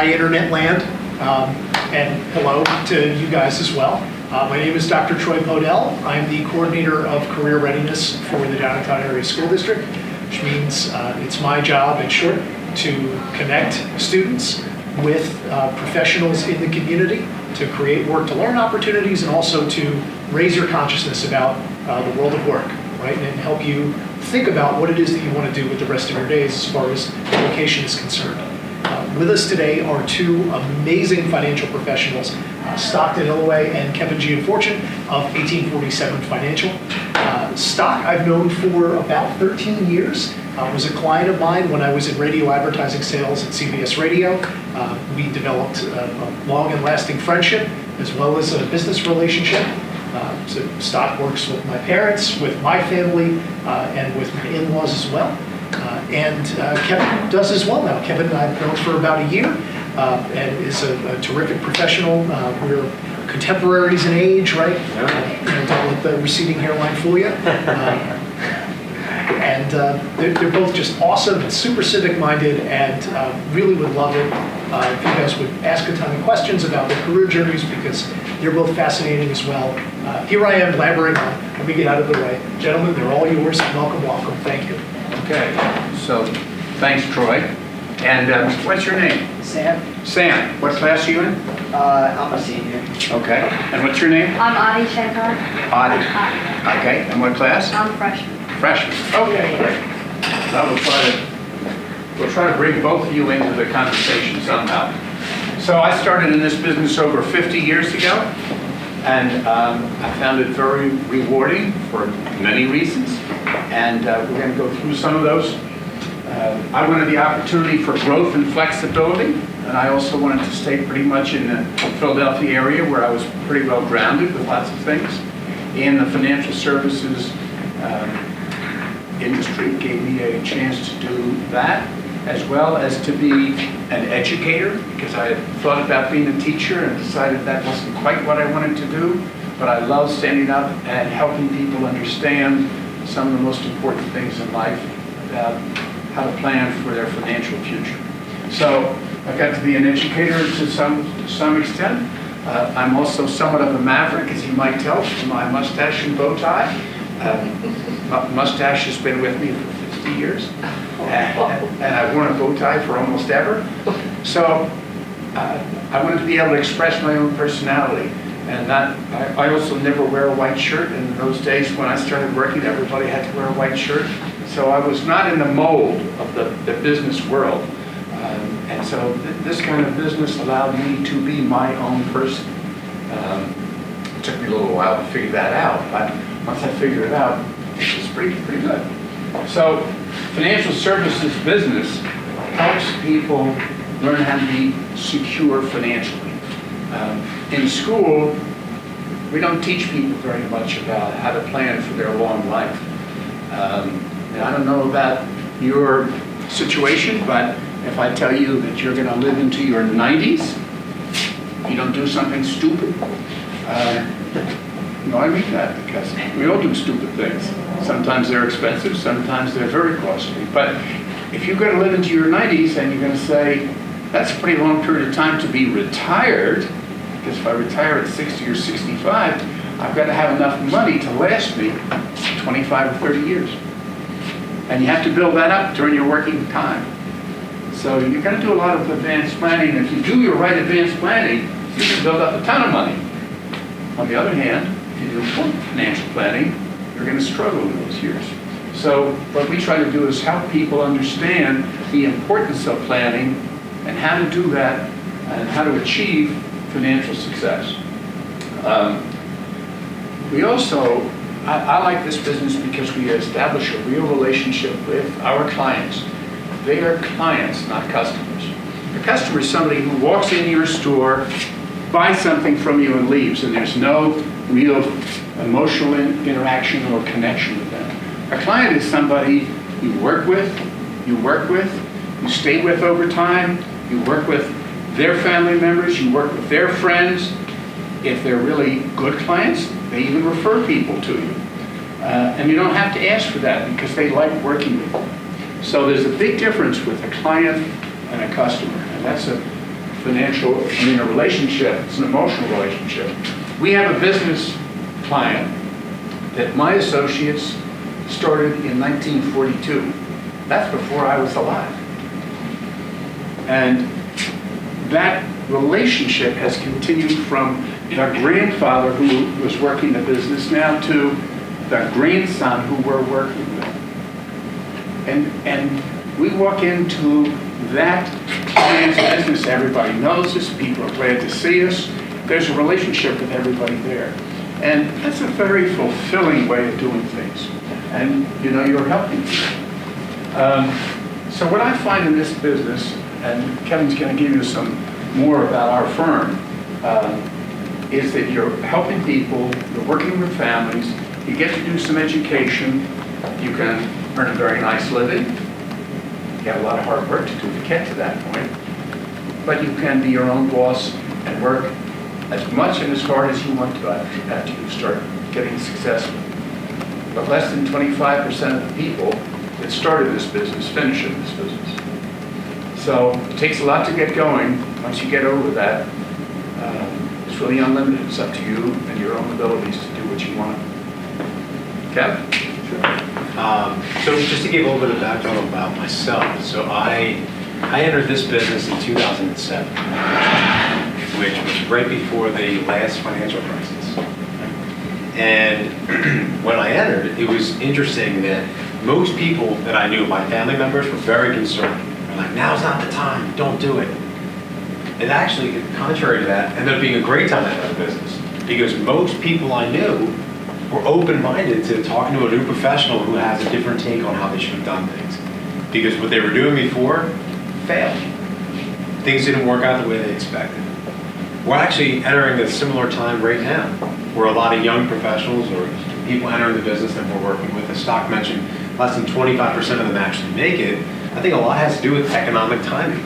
hi internet land, and hello to you guys as well. My name is Dr. Troy Podell. I'm the coordinator of career readiness for the Downtown Area School District, which means it's my job, in short, to connect students with professionals in the community to create work-to-learn opportunities and also to raise your consciousness about the world of work, right? And help you think about what it is that you want to do with the rest of your days as far as education is concerned. With us today are two amazing financial professionals, Stockton, Illoway, and Kevin Gianfortune of 1847 Financial. Stock I've known for about 13 years. Was a client of mine when I was in radio advertising sales at CBS Radio. We developed a long and lasting friendship as well as a business relationship. So Stock works with my parents, with my family, and with my in-laws as well. And Kevin does as well now. Kevin I've known for about a year and is a terrific professional. We're contemporaries in age, right? Don't let the receding hairline fool you. And they're both just awesome and super civic-minded, and really would love it if you guys would ask a ton of questions about their career journeys, because they're both fascinating as well. Here I am blabbering on. Let me get out of the way. Gentlemen, they're all yours. Welcome, welcome. Thank you. Okay, so thanks, Troy. And what's your name? Sam. Sam. What class are you in? I'm a senior. Okay. And what's your name? I'm Adi Shankar. Adi. Okay. And what class? I'm freshman. Freshman. Okay, great. Well, we'll try to bring both of you into the conversation somehow. So I started in this business over 50 years ago, and I found it very rewarding for many reasons. And we're going to go through some of those. I wanted the opportunity for growth and flexibility, and I also wanted to stay pretty much in the Philadelphia area where I was pretty well grounded with lots of things. And the financial services industry gave me a chance to do that, as well as to be an educator, because I had thought about being a teacher and decided that wasn't quite what I wanted to do. But I love standing up and helping people understand some of the most important things in life about how to plan for their financial future. So I got to be an educator to some extent. I'm also somewhat of a maverick, as you might tell from my mustache and bow tie. Mustache has been with me for 50 years, and I've worn a bow tie for almost ever. So I wanted to be able to express my own personality. And that I also never wear a white shirt. In those days when I started working, everybody had to wear a white shirt. So I was not in the mold of the business world. And so this kind of business allowed me to be my own person. It took me a little while to figure that out, but once I figured it out, it was pretty good. So financial services business helps people learn how to be secure financially. In school, we don't teach people very much about how to plan for their long life. And I don't know about your situation, but if I tell you that you're going to live into your 90s, if you don't do something stupid, I mean that because we all do stupid things. Sometimes they're expensive, sometimes they're very costly. But if you're going to live into your 90s and you're going to say, that's a pretty long period of time to be retired, because if I retire at 60 or 65, I've got to have enough money to last me 25 or 30 years. And you have to build that up during your working time. So you're going to do a lot of advanced planning. And if you do your right advanced planning, you can build up a ton of money. On the other hand, if you do poor financial planning, you're going to struggle in those years. So what we try to do is help people understand the importance of planning and how to do that and how to achieve financial success. We also, I like this business because we establish a real relationship with our clients. They are clients, not customers. A customer is somebody who walks into your store, buys something from you and leaves, and there's no real emotional interaction or connection with them. A client is somebody you work with, you stay with over time, you work with their family members, you work with their friends. If they're really good clients, they even refer people to you. And you don't have to ask for that because they like working with you. So there's a big difference with a client and a customer, and that's a a relationship, it's an emotional relationship. We have a business client that my associates started in 1942. That's before I was alive. And that relationship has continued from their grandfather who was working the business now to the grandson who we're working with. And we walk into that client's business, everybody knows us, people are glad to see us. There's a relationship with everybody there. And that's a very fulfilling way of doing things. And you know, you're helping people. So what I find in this business, and Kevin's going to give you some more about our firm, is that you're helping people, you're working with families, you get to do some education, you can earn a very nice living, you have a lot of hard work to do to get to that point, but you can be your own boss and work as much and as hard as you want to after you start getting successful. But less than 25% of the people that started this business finish in this business. So it takes a lot to get going. Once you get over that, it's really unlimited. It's up to you and your own abilities to do what you want. Kevin? So just to give a little bit of background about myself, so I entered this business in 2007, which was right before the last financial crisis. And when I entered, it was interesting that most people that I knew, my family members, were very concerned. They're like, now's not the time, don't do it. And actually, contrary to that, ended up being a great time to enter the business, because most people I knew were open-minded to talking to a new professional who has a different take on how they should have done things. Because what they were doing before failed. Things didn't work out the way they expected. We're actually entering a similar time right now, where a lot of young professionals or people entering the business that we're working with, as Stock mentioned, less than 25% of them actually make it. I think a lot has to do with economic timing.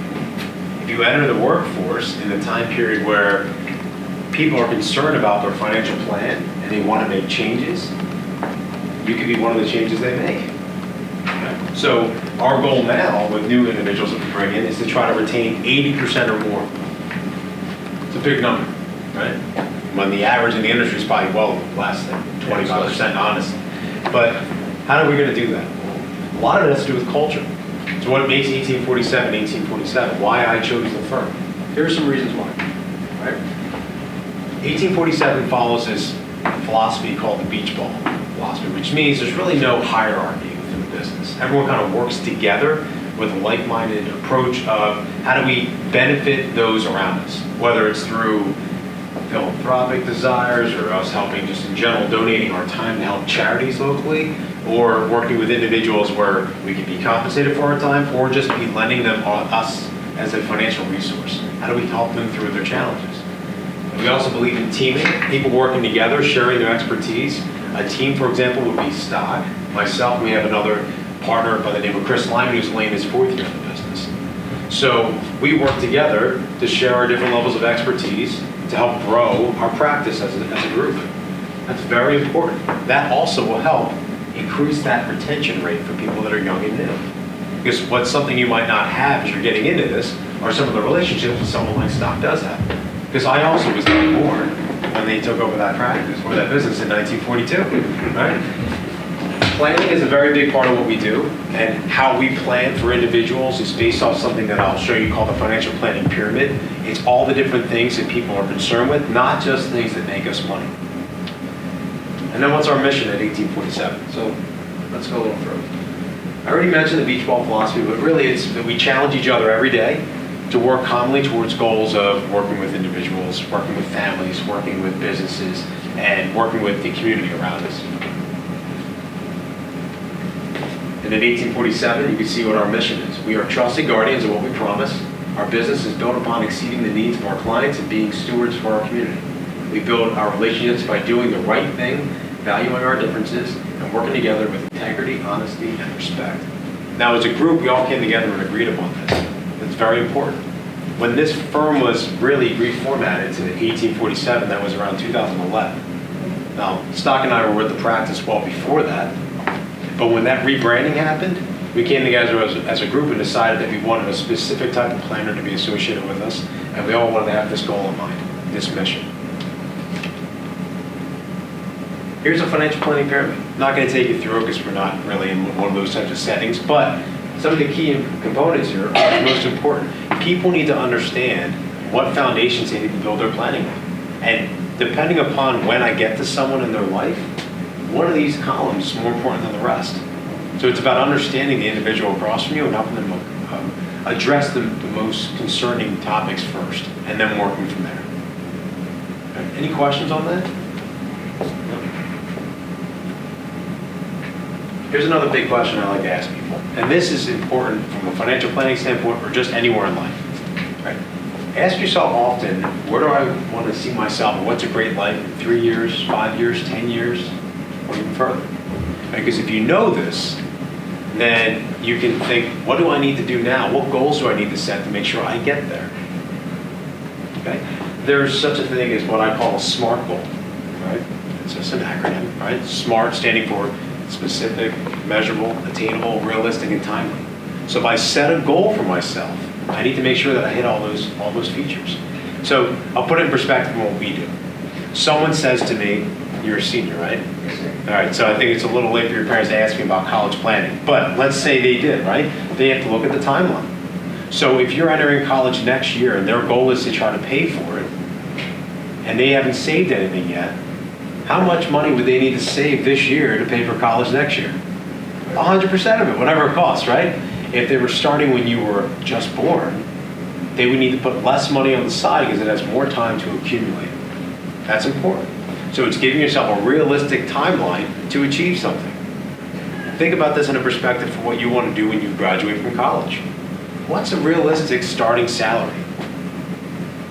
If you enter the workforce in the time period where people are concerned about their financial plan and they want to make changes, you could be one of the changes they make. Okay? So our goal now with new individuals that we bring in is to try to retain 80% or more. It's a big number, right? When the average in the industry is probably well less than 25%, honestly. But how are we going to do that? A lot of it has to do with culture. So what makes 1847, why I chose the firm. Here are some reasons why, right? 1847 follows this philosophy called the beach ball philosophy, which means there's really no hierarchy within the business. Everyone kind of works together with a like-minded approach of how do we benefit those around us, whether it's through philanthropic desires or us helping just in general donating our time to help charities locally, or working with individuals where we can be compensated for our time, or just be lending them on us as a financial resource. How do we help them through their challenges? And we also believe in teaming, people working together, sharing their expertise. A team, for example, would be Stock. Myself, we have another partner by the name of Chris Lyman, who's laying his 4th year in the business. So we work together to share our different levels of expertise to help grow our practice as a group. That's very important. That also will help increase that retention rate for people that are young and new. Because what's something you might not have as you're getting into this are some of the relationships that someone like Stock does have. Because I also was not born when they took over that practice or that business in 1942, right? Planning is a very big part of what we do, and how we plan for individuals is based off something that I'll show you called the financial planning pyramid. It's all the different things that people are concerned with, not just things that make us money. And then what's our mission at 1847? So let's go a little further. I already mentioned the beach ball philosophy, but really it's that we challenge each other every day to work commonly towards goals of working with individuals, working with families, working with businesses, and working with the community around us. And in 1847, you can see what our mission is. We are trusted guardians of what we promise. Our business is built upon exceeding the needs of our clients and being stewards for our community. We build our relationships by doing the right thing, valuing our differences, and working together with integrity, honesty, and respect. Now, as a group, we all came together and agreed upon this. It's very important. When this firm was really reformatted to 1847, that was around 2011. Now, Stock and I were with the practice well before that, but when that rebranding happened, we came together as a group and decided that we wanted a specific type of planner to be associated with us, And we all want to have this goal in mind, this mission. Here's a financial planning pyramid. I'm not going to take you through it because we're not really in one of those types of settings, but some of the key components here are the most important. People need to understand what foundations they need to build their planning on. And depending upon when I get to someone in their life, one of these columns is more important than the rest. So it's about understanding the individual across from you and helping them address the most concerning topics first, and then working from there. Okay. Any questions on that? Here's another big question I like to ask people, and this is important from a financial planning standpoint or just anywhere in life. Right? Ask yourself often, where do I want to see myself, or what's a great life in 3 years, 5 years, 10 years, or even further? Because if you know this, then you can think, what do I need to do now? What goals do I need to set to make sure I get there? Okay? There's such a thing as what I call a SMART goal, right? It's just an acronym, right? SMART standing for specific, measurable, attainable, realistic, and timely. So if I set a goal for myself, I need to make sure that I hit all those features. So I'll put it in perspective on what we do. Someone says to me, you're a senior, right? Yes, sir. All right, so I think it's a little late for your parents to ask me about college planning, but let's say they did, right? They have to look at the timeline. So if you're entering college next year and their goal is to try to pay for it, and they haven't saved anything yet, how much money would they need to save this year to pay for college next year? 100% of it, whatever it costs, right? If they were starting when you were just born, they would need to put less money on the side because it has more time to accumulate. That's important. So it's giving yourself a realistic timeline to achieve something. Think about this in a perspective for what you want to do when you graduate from college. What's a realistic starting salary?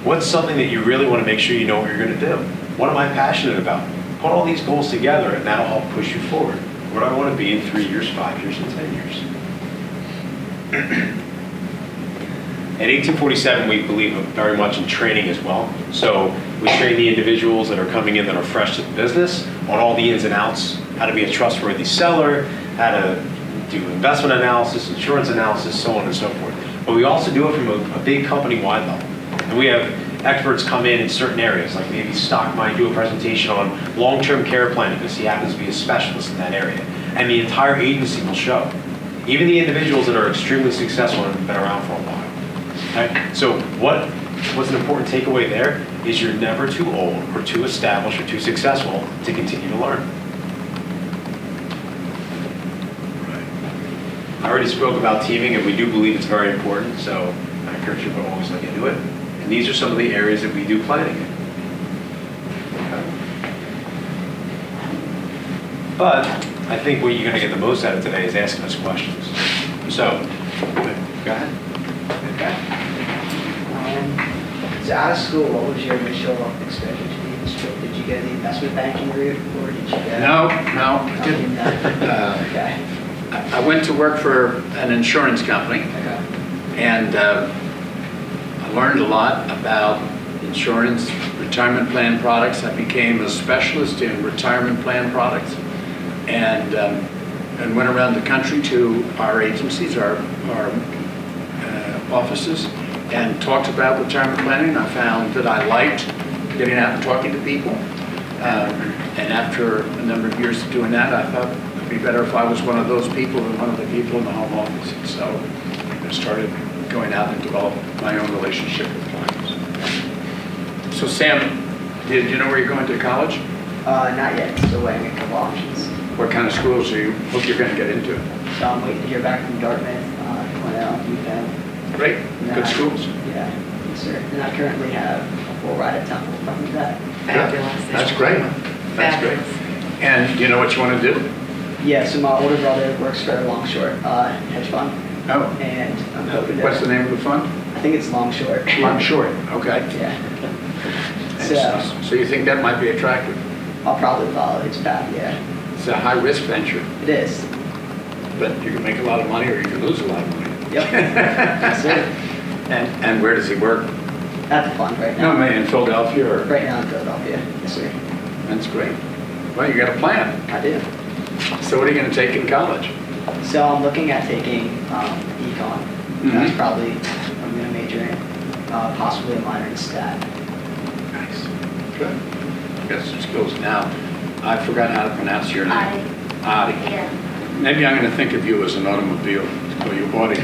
What's something that you really want to make sure you know what you're going to do? What am I passionate about? Put all these goals together and that'll help push you forward. Where do I want to be in 3 years, 5 years, and 10 years? At 1847, we believe very much in training as well. So we train the individuals that are coming in that are fresh to the business on all the ins and outs, how to be a trustworthy seller, how to do investment analysis, insurance analysis, so on and so forth. But we also do it from a big company-wide level. And we have experts come in certain areas, like maybe Stockton might do a presentation on long-term care planning because he happens to be a specialist in that area. And the entire agency will show. Even the individuals that are extremely successful and have been around for a while. Okay? So what's an important takeaway there is you're never too old or too established or too successful to continue to learn. Right. I already spoke about teaming, and we do believe it's very important, so I encourage you to always look into it. And these are some of the areas that we do planning in. Okay. But I think what you're going to get the most out of today is asking us questions. So, go ahead. Okay. So out of school, what was your initial exposure to the industry? Did you get the investment banking route, or did you get? No, I didn't. Okay. I went to work for an insurance company, Okay. and I learned a lot about insurance, retirement plan products. I became a specialist in retirement plan products, and went around the country to our agencies, our offices, and talked about retirement planning. I found that I liked getting out and talking to people. And after a number of years of doing that, I thought it'd be better if I was one of those people than one of the people in the home office. And so I started going out and developed my own relationship with clients. So Sam, did you know where you're going to college? Not yet. Still weighing a couple options. What kind of schools do you hope you're going to get into? So I'm waiting to hear back from Dartmouth, Cornell, UPenn. Great, good schools. Yeah, yes, sir. And I currently have a full ride at Temple from that. Fabulous. That's great. That's great. And you know what you want to do? Yeah, so my older brother works for Longshore hedge fund, Oh, and I'm hoping to. what's the name of the fund? I think it's Longshore. I'm short. Okay. Yeah. So you think that might be attractive? I'll probably follow his path, yeah. It's a high-risk venture, It is. but you can make a lot of money or you can lose a lot of money. Yep. That's it. And where does he work? At the fund right No, now. man, in Philadelphia or? Right now in Philadelphia. Yes, sir. That's great. Well, you got a plan. I do. So what are you going to take in college? So I'm looking at taking econ. That's probably what I'm going to major in. possibly a minor in stat. Nice. Good. Got some skills. Now, I've forgotten how to pronounce your name. Adi. Yeah. Maybe I'm going to think of you as an automobile, or you Audi.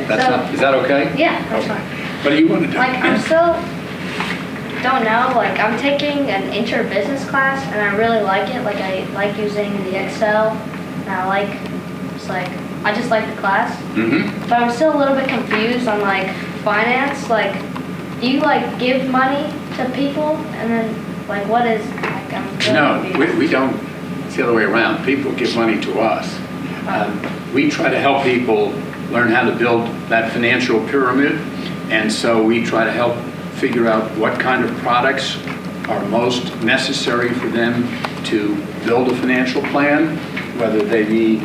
That's So- not, is that okay? Yeah, that's Okay. fine. What do you want to do? Like, I'm still, don't know, like, I'm taking an intro business class, and I really like it. Like, I like using the Excel, and I like, it's like, I just like the class. Mm-hmm. But I'm still a little bit confused on, like, finance. Like, do you, like, give money to people, and then, like, what is, like, I'm really No, confused. we don't, it's the other way around. People give money to us. We try to help people learn how to build that financial pyramid, and so we try to help figure out what kind of products are most necessary for them to build a financial plan, whether they need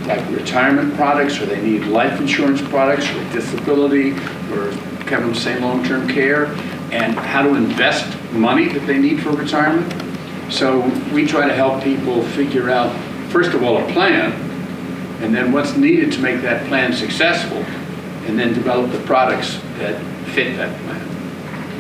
like retirement products, or they need life insurance products, or disability, or Kevin was saying long-term care, and how to invest money that they need for retirement. So we try to help people figure out, first of all, a plan, and then what's needed to make that plan successful, and then develop the products that fit that plan.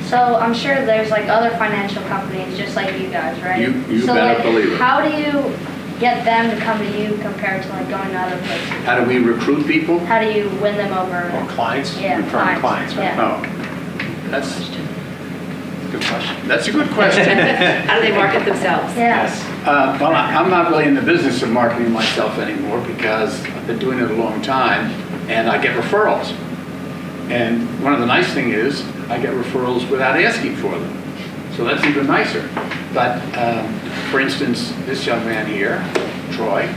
So I'm sure there's like other financial companies just like you guys, right? You so better like, believe it. How do you get them to come to you compared to like going to other places? How do we recruit people? How do you win them over? Or clients? Yeah, Referring clients, right? Yeah. Oh, that's Good question. a good question. How do they market themselves? Yeah. Well, I'm not really in the business of marketing myself anymore because I've been doing it a long time, and I get referrals. And one of the nice things is I get referrals without asking for them. So that's even nicer. But for instance, this young man here, Troy,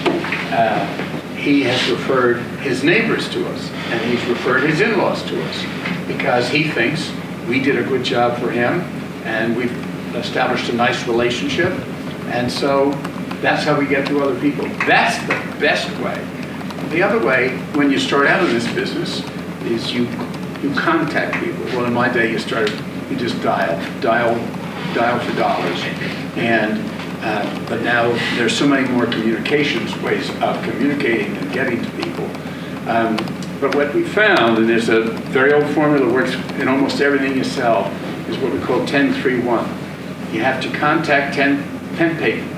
he has referred his neighbors to us, and he's referred his in-laws to us because he thinks we did a good job for him, and we've established a nice relationship. And so that's how we get to other people. That's the best way. The other way, when you start out in this business, is you contact people. Well, in my day, you just dial for dollars. And but now there's so many more ways of communicating and getting to people. But what we found, and there's a very old formula that works in almost everything you sell, is what we call 10-3-1. You have to contact 10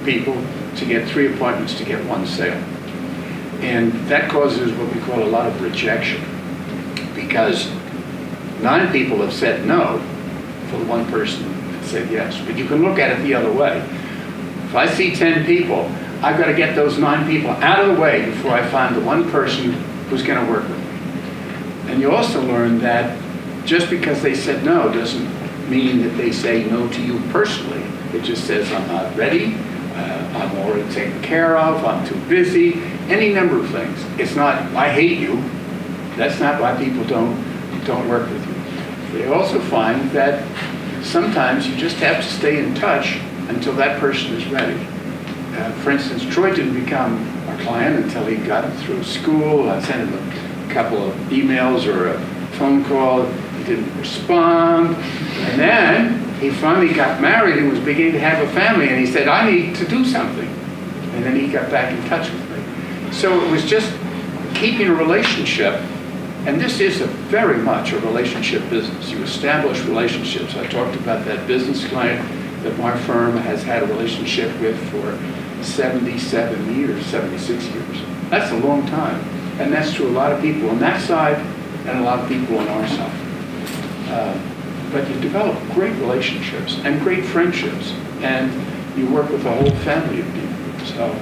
people to get 3 appointments to get 1 sale. And that causes what we call a lot of rejection, because 9 people have said no for the 1 person that said yes. But you can look at it the other way. If I see 10 people, I've got to get those 9 people out of the way before I find the 1 person who's going to work with me. And you also learn that just because they said no doesn't mean that they say no to you personally. It just says, I'm not ready, I'm already taken care of, I'm too busy, any number of things. It's not, I hate you. That's not why people don't work with you. They also find that sometimes you just have to stay in touch until that person is ready. For instance, Troy didn't become our client until he got through school. I sent him a couple of emails or a phone call. He didn't respond. And then he finally got married and was beginning to have a family, and he said, I need to do something. And then he got back in touch with me. So it was just keeping a relationship, and this is very much a relationship business. You establish relationships. I talked about that business client that my firm has had a relationship with for 77 years, 76 years. That's a long time. And that's to a lot of people on that side and a lot of people on our side. But you develop great relationships and great friendships, and you work with a whole family of people. So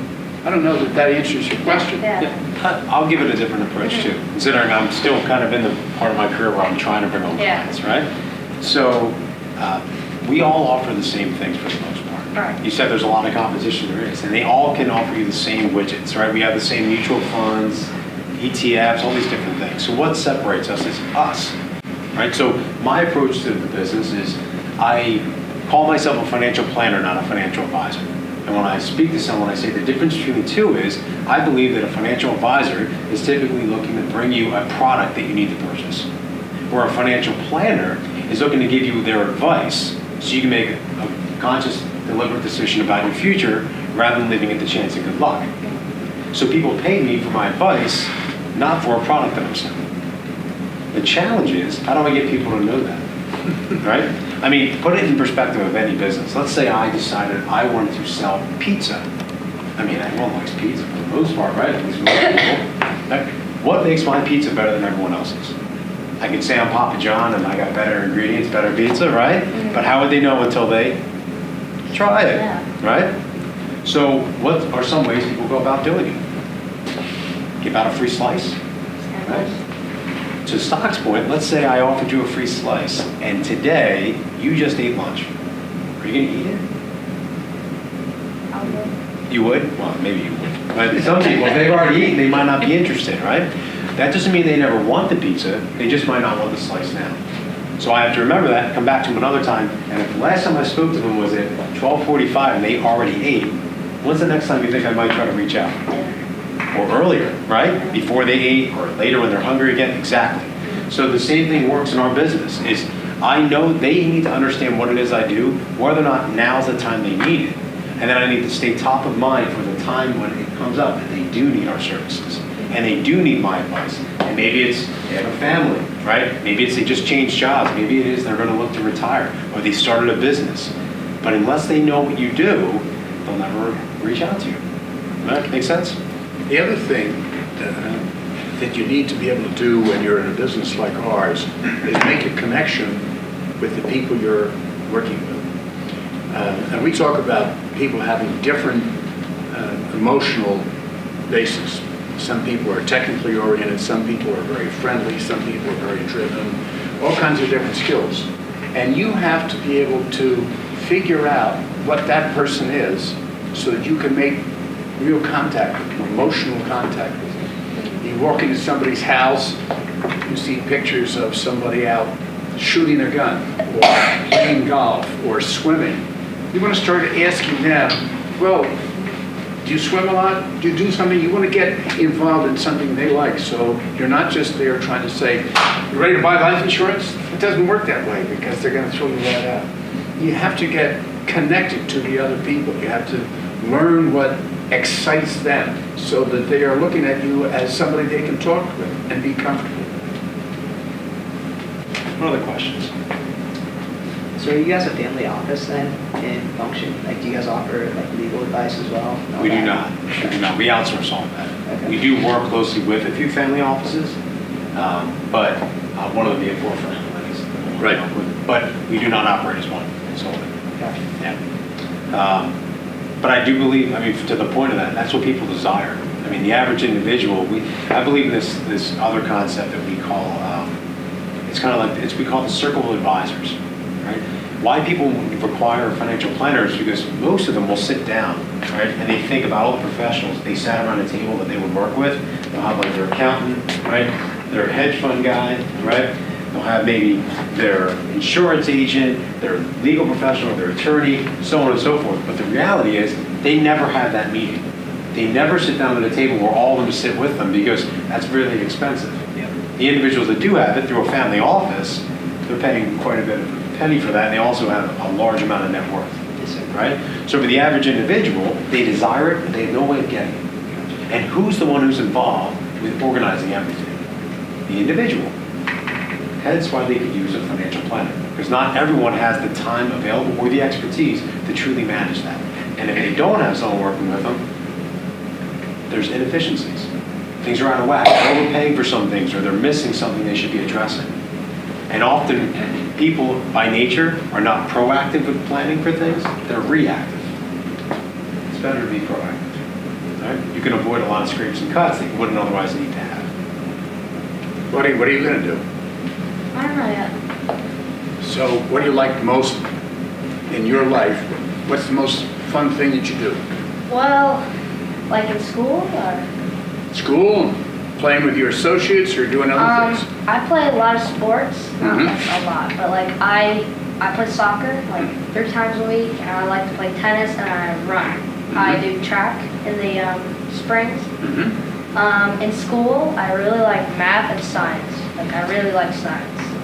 I don't know that that answers your question. Yeah. I'll give it a different approach too, considering I'm still kind of in the part of my career where I'm trying to bring on Yeah. clients, right? So we all offer the same things for the most part. Right. You said there's a lot of competition, there is, and they all can offer you the same widgets, right? We have the same mutual funds, ETFs, all these different things. So what separates us is us, right? So my approach to the business is I call myself a financial planner, not a financial advisor. And when I speak to someone, I say the difference between the two is I believe that a financial advisor is typically looking to bring you a product that you need to purchase, where a financial planner is looking to give you their advice so you can make a conscious, deliberate decision about your future rather than leaving it to chance and good luck. So people pay me for my advice, not for a product that I'm selling. The challenge is, how do I get people to know that? Right? I mean, put it in perspective of any business. Let's say I decided I wanted to sell pizza. I mean, everyone likes pizza for the most part, right? At least most people. Right? What makes my pizza better than everyone else's? I can say I'm Papa John and I got better ingredients, better pizza, right? But how would they know until they try it, Yeah. right? So what are some ways people go about doing it? Give out a free slice, right? To Stock's point, let's say I offered you a free slice, and today you just ate lunch. Are you going to eat it? I'll go. You would? Well, maybe you would. But some people, if they've already eaten, they might not be interested, right? That doesn't mean they never want the pizza. They just might not want the slice now. So I have to remember that, come back to them another time, and if the last time I spoke to them was at 12:45 and they already ate, when's the next time you think I might try to reach out? Or earlier, right? Before they ate, or later when they're hungry again, exactly. So the same thing works in our business, is I know they need to understand what it is I do, whether or not now's the time they need it. And then I need to stay top of mind for the time when it comes up that they do need our services. And they do need my advice. And maybe it's they have a family, right? Maybe it's they just changed jobs. Maybe it is they're going to look to retire, or they started a business. But unless they know what you do, they'll never reach out to you. That make sense? The other thing that you need to be able to do when you're in a business like ours is make a connection with the people you're working with. And we talk about people having different emotional bases. Some people are technically oriented, some people are very friendly, some people are very driven, all kinds of different skills. And you have to be able to figure out what that person is so that you can make real contact with them, emotional contact with them. You walk into somebody's house, you see pictures of somebody out shooting a gun, or playing golf, or swimming. You want to start asking them, well, do you swim a lot? Do you do something? You want to get involved in something they like. So you're not just there trying to say, you ready to buy life insurance? It doesn't work that way because they're going to throw you right out. You have to get connected to the other people. You have to learn what excites them so that they are looking at you as somebody they can talk with and be comfortable with. What other questions? So are you guys a family office then in function? Like, do you guys offer like legal advice as well? and all We do that? not. We do not. We outsource all of that. Okay. We do work closely with a few family offices, but one of them being forefront. Right. But we do not operate as one solely. Gotcha. Yeah. But I do believe, I mean, to the point of that, that's what people desire. I mean, the average individual, I believe in this other concept that we call, it's kind of like, we call the circle of advisors, right? Why people require financial planners, because most of them will sit down, right? And they think about all the professionals they sat around a table that they would work with. They'll have like their accountant, right? Their hedge fund guy, right? They'll have maybe their insurance agent, their legal professional, their attorney, so on and so forth. But the reality is, they never have that meeting. They never sit down at a table where all of them sit with them because that's really expensive. The individuals that do have it through a family office, they're paying quite a bit of a penny for that, and they also have a large amount of net worth, Yes, sir. right? So for the average individual, they desire it, but they have no way of getting it. And who's the one who's involved with organizing everything? The individual. Hence why they could use a financial planner, because not everyone has the time available or the expertise to truly manage that. And if they don't have someone working with them, there's inefficiencies. Things are out of whack. They're overpaying for some things, or they're missing something they should be addressing. And often, people by nature are not proactive with planning for things, they're reactive. It's better to be proactive. Right? You can avoid a lot of scrapes and cuts that you wouldn't otherwise need to have. What are you going to do? I don't know yet. So what do you like most in your life? What's the most fun thing that you do? Well, like in school or? School, playing with your associates, or doing other things? I play a lot of sports, not Mhm. like a lot, but like I play soccer like 3 times a week, and I like to play tennis and I run. I do track in the springs. Mm-hmm. In school, I really like math and science. Like I really like science. So,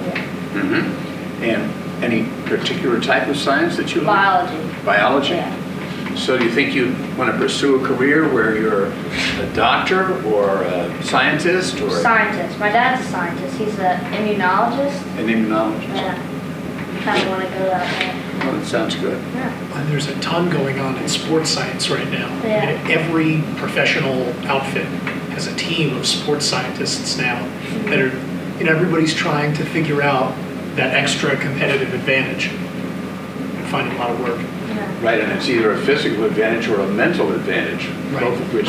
yeah. Mm-hmm. And any particular type of science that you like? Biology. Biology? Yeah. So do you think you want to pursue a career where you're a doctor or a scientist or Scientist. My dad's a scientist. He's an immunologist. an immunologist? Yeah. Kind of want to go that way. Well, that sounds good. Yeah. And there's a ton going on in sports science right now. Yeah. I mean, every professional outfit has a team of sports scientists now that are, everybody's trying to figure out that extra competitive advantage and finding a lot of work. Yeah. Right, and it's either a physical advantage or a mental advantage, Right. both of which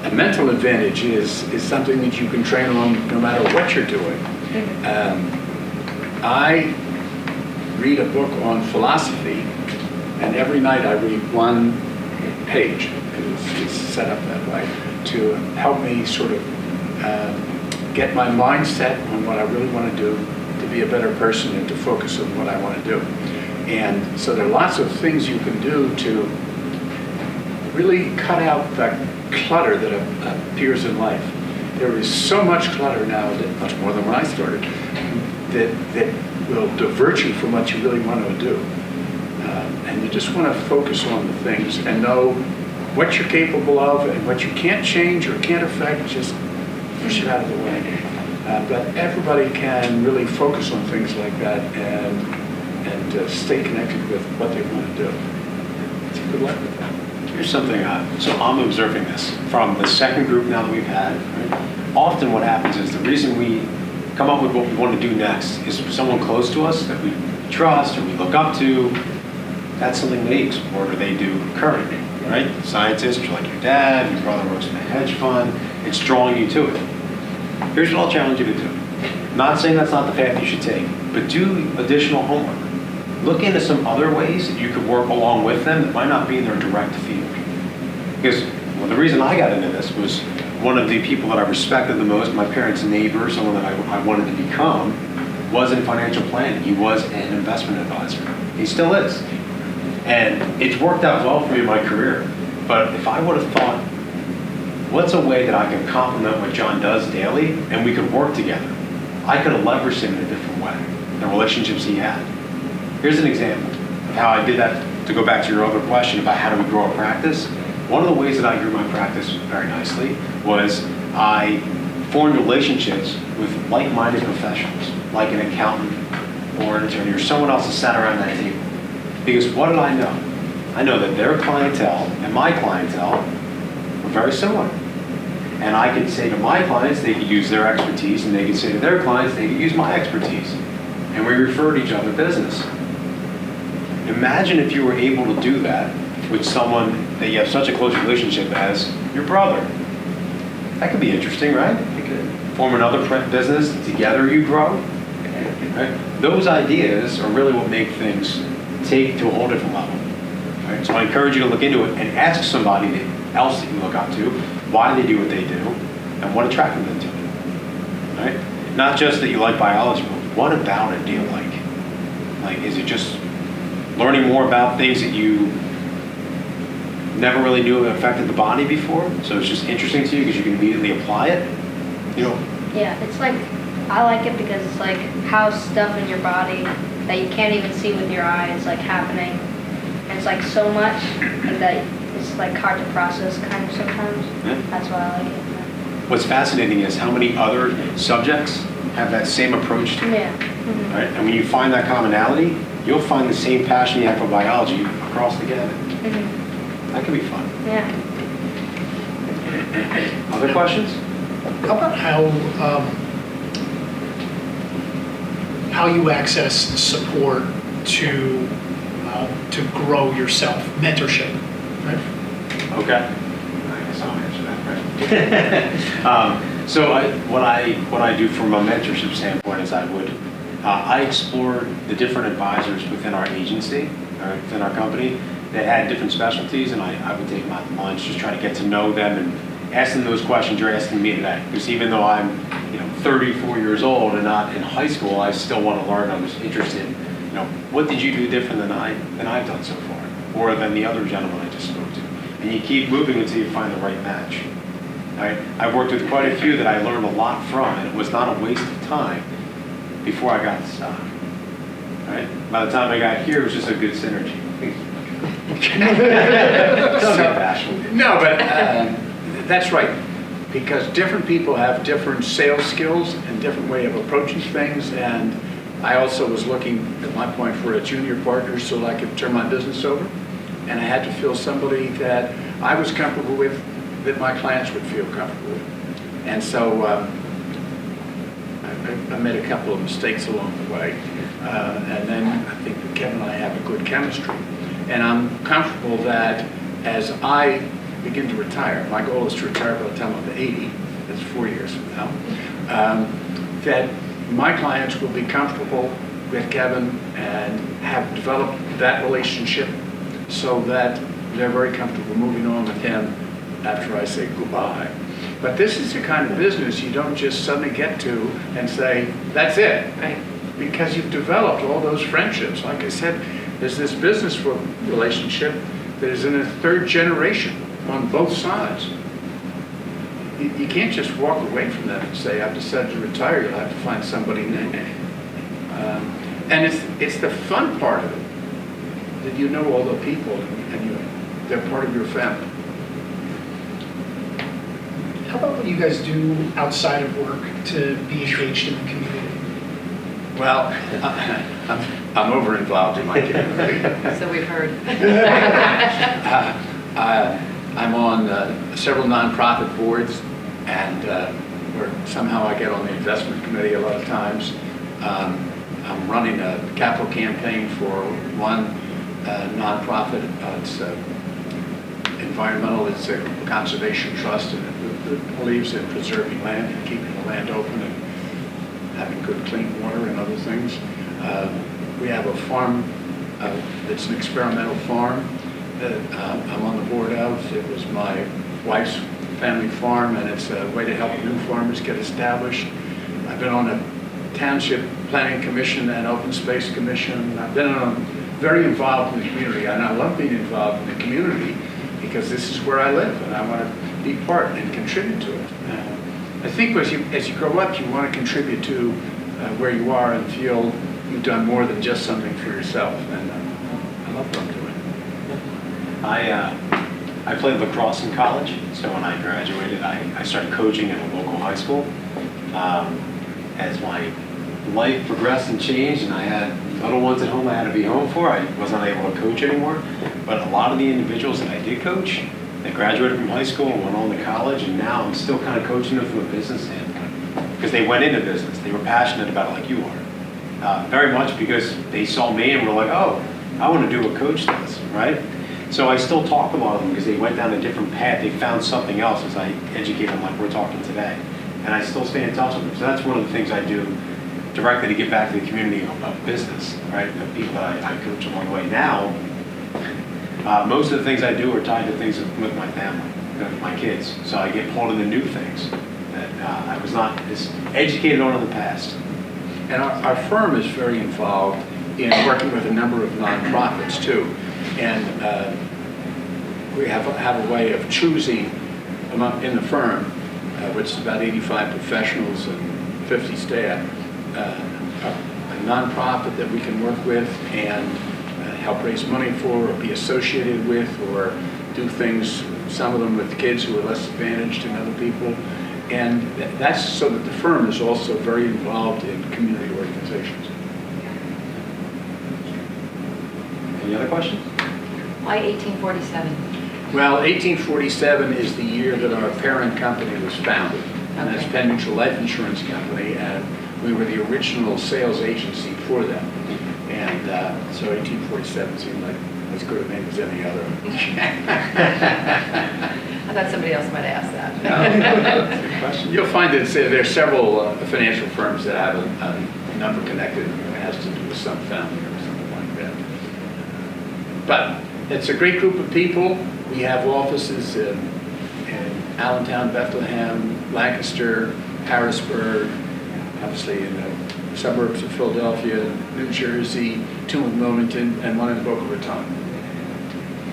a mental advantage is something that you can train on no matter what you're doing. I read a book on philosophy, and every night I read one page, because it's set up that way, to help me sort of get my mindset on what I really want to do, to be a better person and to focus on what I want to do. And so there are lots of things you can do to really cut out the clutter that appears in life. There is so much clutter now, that much more than when I started, that will divert you from what you really want to do. And you just want to focus on the things and know what you're capable of and what you can't change or can't affect, just push it out of the way. But everybody can really focus on things like that and stay connected with what they want to do. So good luck with that. Here's something, so I'm observing this from the second group now that we've had. Right? Often what happens is the reason we come up with what we want to do next is someone close to us that we trust or we look up to. That's something they explore or they do currently, right? Scientists like your dad, your brother works in a hedge fund. It's drawing you to it. Here's what I'll challenge you to do. Not saying that's not the path you should take, but do additional homework. Look into some other ways that you could work along with them that might not be in their direct field. Because the reason I got into this was one of the people that I respected the most, my parents' neighbor, someone that I wanted to become, was in financial planning. He was an investment advisor. He still is. And it's worked out well for me in my career. But if I would have thought, what's a way that I can complement what John does daily and we could work together? I could have leveraged him in a different way, the relationships he had. Here's an example of how I did that, to go back to your other question about how do we grow a practice. One of the ways that I grew my practice very nicely was I formed relationships with like-minded professionals, like an accountant or an attorney or someone else that sat around that table. Because what did I know? I know that their clientele and my clientele were very similar. And I could say to my clients, they could use their expertise, and they could say to their clients, they could use my expertise. And we referred each other business. Imagine if you were able to do that with someone that you have such a close relationship as your brother. That could be interesting, right? You could form another business, together you grow. Right? Those ideas are really what make things take to a whole different level. Right? So I encourage you to look into it and ask somebody else that you look up to why they do what they do and what attracted them to it. Right? Not just that you like biology, but what about it do you like? Like, is it just learning more about things that you never really knew affected the body before? So it's just interesting to you because you can immediately apply it? You know? Yeah, it's like, I like it because it's like how stuff in your body that you can't even see with your eyes like happening. And it's like so much like that it's like hard to process kind of sometimes. Yeah. That's why I like it. What's fascinating is how many other subjects have that same approach to it. Yeah. Mm-hmm. Right? And when you find that commonality, you'll find the same passion you have for biology across the gamut. Mm-hmm. That can be fun. Yeah. Other questions? How about how you access support to grow yourself, mentorship, right? Okay. I guess I'll answer that, right? So what I do from a mentorship standpoint is I explore the different advisors within our agency, or within our company, that had different specialties, and I would take them out to lunch, just try to get to know them and ask them those questions you're asking me today. Because even though I'm 34 years old and not in high school, I still want to learn. I was interested in, what did you do different than I've done so far, or than the other gentleman I just spoke to. And you keep moving until you find the right match. I've worked with quite a few that I learned a lot from, and it was not a waste of time before I got to stop. right? By the time I got here, it was just a good synergy. No, but that's right, because different people have different sales skills and different way of approaching things, and I also was looking, at my point, for a junior partner so I could turn my business over, and I had to feel somebody that I was comfortable with, that my clients would feel comfortable with. And so I made a couple of mistakes along the way, and then I think that Kevin and I have a good chemistry. And I'm comfortable that as I begin to retire, my goal is to retire by the time I'm 80, that's 4 years from now, that my clients will be comfortable with Kevin and have developed that relationship so that they're very comfortable moving on with him after I say goodbye. But this is the kind of business you don't just suddenly get to and say, that's it. Right. Because you've developed all those friendships. Like I said, there's this business relationship that is in a third generation on both sides. You can't just walk away from that and say, I've decided to retire, you'll have to find somebody new. And it's the fun part of it, that you know all the people and they're part of your family. How about what you guys do outside of work to be engaged in the community? Well, I'm over involved in my community. So we've heard. I'm on several nonprofit boards, and where somehow I get on the investment committee a lot of times. I'm running a capital campaign for one nonprofit. It's environmental. It's a conservation trust, and it believes in preserving land and keeping the land open and having good clean water and other things. We have a farm that's an experimental farm that I'm on the board of. It was my wife's family farm, and it's a way to help new farmers get established. I've been on a township planning commission and open space commission. I've been very involved in the community, and I love being involved in the community because this is where I live, and I want to be part and contribute to it. I think as you grow up, you want to contribute to where you are and feel you've done more than just something for yourself, and I love what I'm doing. I played lacrosse in college, so when I graduated, I started coaching at a local high school. As my life progressed and changed, and I had little ones at home I had to be home for, I wasn't able to coach anymore. But a lot of the individuals that I did coach, they graduated from high school and went on to college, and now I'm still kind of coaching them from a business standpoint. Because they went into business, they were passionate about it like you are. Very much because they saw me and were like, oh, I want to do what Coach does, right? So I still talk to a lot of them because they went down a different path. They found something else as I educate them like we're talking today. And I still stay in touch with them. So that's one of the things I do directly to get back to the community of business, right? The people that I coach along the way. Now, most of the things I do are tied to things with my family, with my kids. So I get pulled into new things that I was not as educated on in the past. And our firm is very involved in working with a number of nonprofits too. And we have a way of choosing in the firm, which is about 85 professionals and 50 staff, a nonprofit that we can work with and help raise money for or be associated with or do things, some of them with kids who are less advantaged than other people. And that's so that the firm is also very involved in community organizations. Any other questions? Why 1847? Well, 1847 is the year that our parent company was founded, and that's Penn Mutual Life Insurance Company, and we were the original sales agency for them. And so 1847 seemed like as good a name as any other. I thought somebody else might ask that. No, that's a good question. You'll find that there are several financial firms that have a number connected, and it has to do with some family or something like that. But it's a great group of people. We have offices in Allentown, Bethlehem, Lancaster, Harrisburg, obviously in the suburbs of Philadelphia, New Jersey, two in Wilmington, and one in Boca Raton.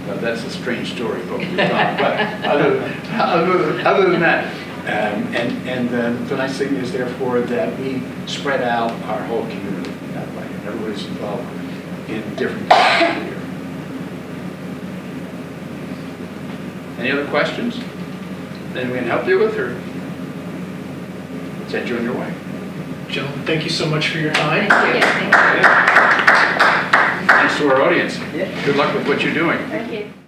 But that's a strange story, Boca Raton. But other than that, the nice thing is therefore that we spread out our whole community that way. Everybody others involved in different parts of the year. Any other questions? Anything we can help you with, or send you on your way? Gentlemen, thank you so much for your time. Thank you. Thanks to our audience. Yeah. Good luck with what you're doing. Thank you.